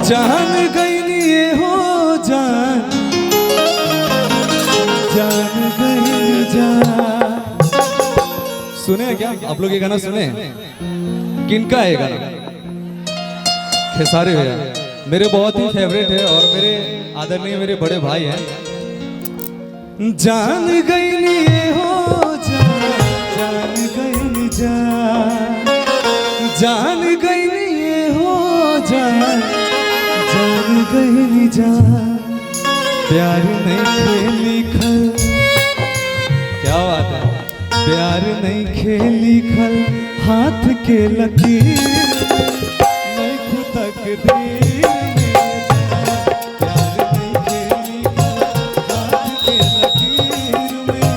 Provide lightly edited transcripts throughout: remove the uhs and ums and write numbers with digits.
जान गई ये हो जान, जान गई जान। सुने क्या आप लोग ये गाना सुने? किनका है गाना? खेसारी भैया मेरे बहुत ही फेवरेट है और मेरे आदरणीय मेरे बड़े भाई हैं। जान गई ये हो जान, जान गई जान, जान गई ये हो जान, जान गई जान। प्यार नहीं लिखल, क्या बात है, प्यार नहीं खेली खल हाथ के लकीर नहीं खुद तकदीर में। प्यार नहीं खेली खल हाथ के लकीर में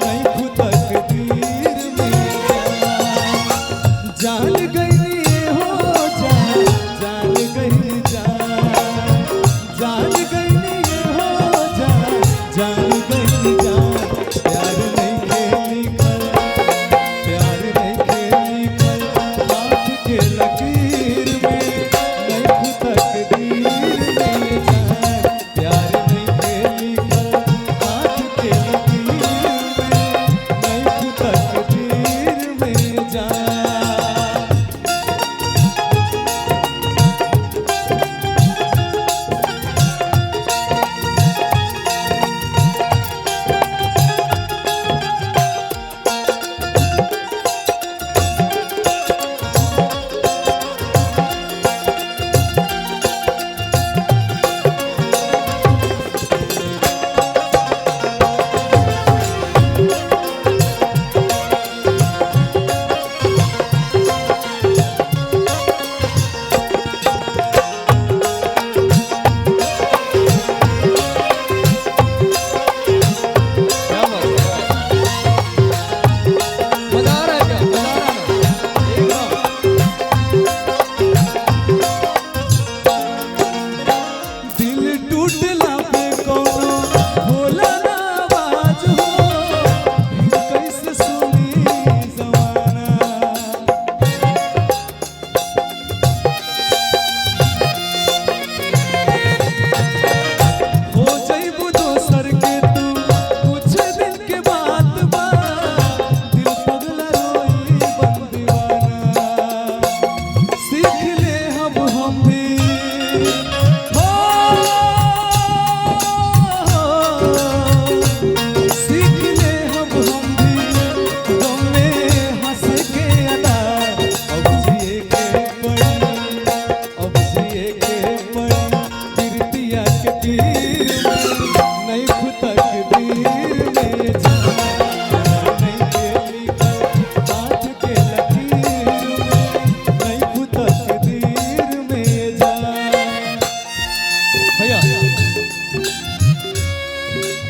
नहीं खुद तकदीर में। जान गई ये हो जान, जान गई जान, जान गई ये हो जान, जान गई जान। प्यार नहीं खेली खल, प्यार नहीं खेली खल हाथ के लकीर में नहीं खुद तकदीर में जान। प्यार नहीं खेली खल हाथ के लकीर में नहीं खुद तकदीर में जान।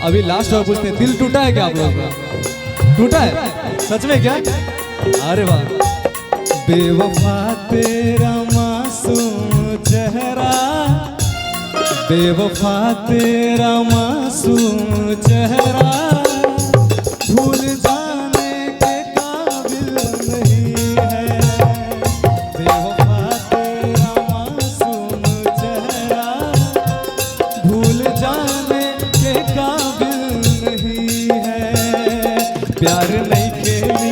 अभी लास्ट और पूछते हैं, दिल टूटा है क्या आप लोगों का? टूटा है सच में क्या? अरे वाह। बेवफा तेरा मासूम चेहरा, बेवफा तेरा मासूम चेहरा भूल जाने के काबिल नहीं है। बेवफा तेरा मासूम चेहरा भूल जाने के काबिल नहीं है। प्यार नहीं खेली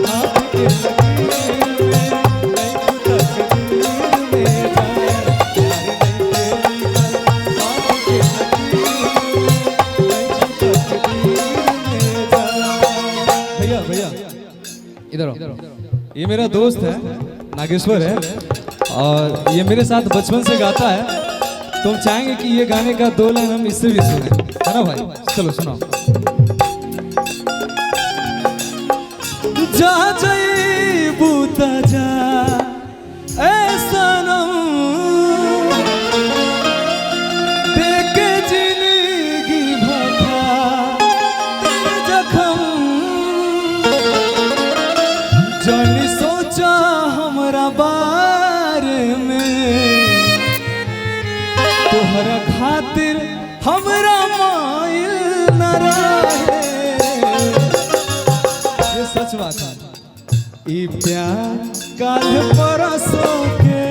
हाथ के लकीर में नहीं खुद तकदीर में जाए। प्यार नहीं खेली हाथ के लकीर में नहीं खुद तकदीर में जाए। भैया भैया इधर आओ, ये मेरा दोस्त है नागेश्वर है और ये मेरे साथ बचपन से गाता है। तो हम चाहेंगे कि ये गाने का 2 लाइन हम इससे भी सुने, है ना भाई? चलो सुनाओ। जा जाई बूता जा ऐ सनम, देके जिंदगी भथा तेरे जखम। जानी सोचा हमरा बारे में, तोहरा खातिर हमरा माइल न रहे। ये सच बात है। ई प्यार काल परसों के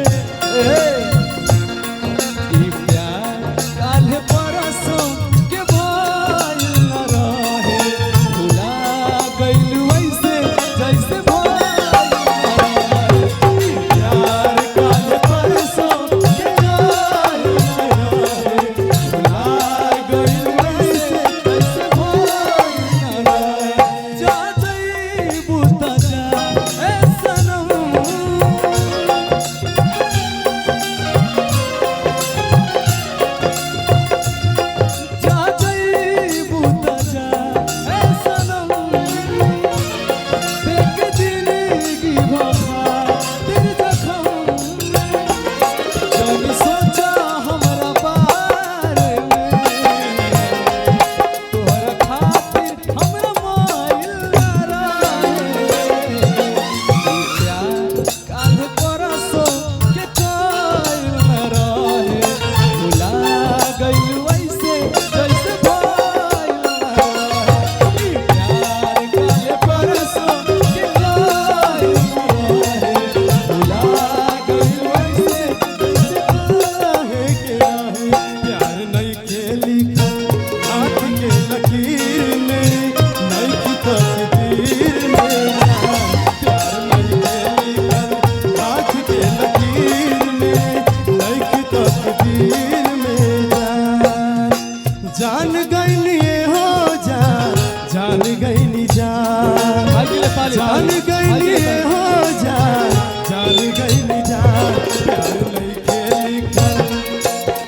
गइल जान प्यार नइखे लिखल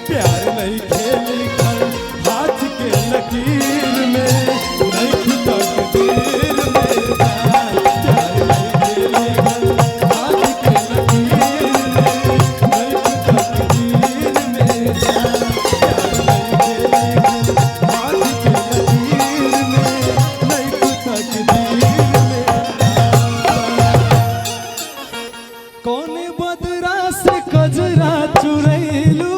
प्यार नइखे लिखल हाथ के लकीर में नइखे तकदीर में जान प्यार नइखे लिखल हाथ के लकीर में नइखे तकदीर में जान प्यार नइखे लिखल हाथ के लकीर में नइखे तकदीर में कौन बदरा से कजरा चुरैलू